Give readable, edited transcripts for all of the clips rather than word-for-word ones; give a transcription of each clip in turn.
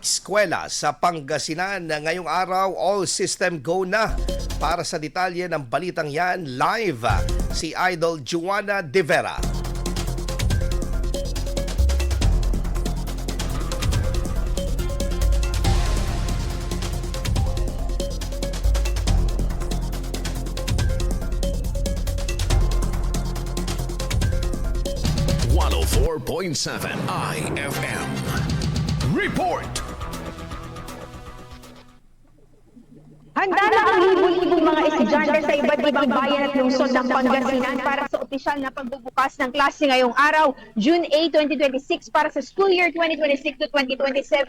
eskwela sa Pangasinan na ngayong araw all system go na. Para sa detalye ng balitang yan, live si Idol Juana De Vera. .7 IFM Report. Handa na ang libu-libong mga estudyante sa iba't ibang bayan at lungsod ng Pangasinan para sa opisyal na pagbubukas ng klase ngayong araw, June 8, 2026 para sa school year 2026 to 2027.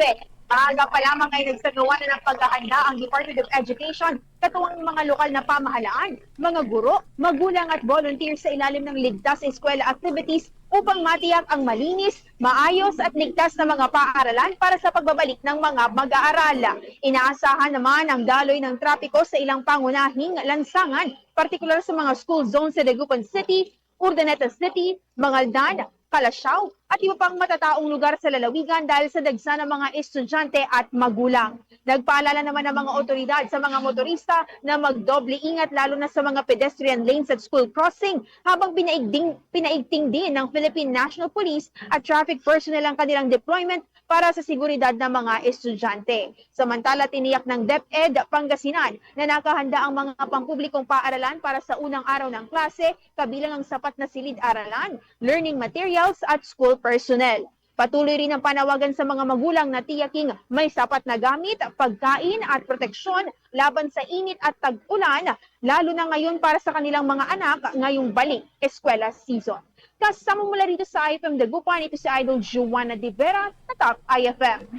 Maaga pa lamang ay nagsagawa na ng paghahanda ang Department of Education, katuwang mga lokal na pamahalaan, mga guro, magulang at volunteers sa ilalim ng ligtas eskwela activities upang matiyak ang malinis, maayos at ligtas na mga paaralan para sa pagbabalik ng mga mag-aaral. Inaasahan naman ang daloy ng trapiko sa ilang pangunahing lansangan, partikular sa mga school zones sa Dagupan City, Urdaneta City, Mangaldan, Calasiao at iba pang matataong lugar sa lalawigan dahil sa dagsa ng mga estudyante at magulang. Nagpaalala naman ng mga otoridad sa mga motorista na magdoble ingat lalo na sa mga pedestrian lanes at school crossing habang pinaigting din ng Philippine National Police at traffic personnel ang kanilang deployment para sa seguridad ng mga estudyante. Samantala, tiniyak ng DepEd Pangasinan na nakahanda ang mga pampublikong paaralan para sa unang araw ng klase, kabilang ang sapat na silid-aralan, learning materials at school personnel. Patuloy rin ang panawagan sa mga magulang na tiyaking may sapat na gamit, pagkain at proteksyon laban sa init at tag-ulan, lalo na ngayon para sa kanilang mga anak ngayong balik eskwela season. Kasama mula rito sa IFM Dagupan, ito si Idol Juana De Vera na Top IFM.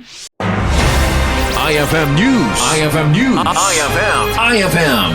IFM News. IFM News. IFM.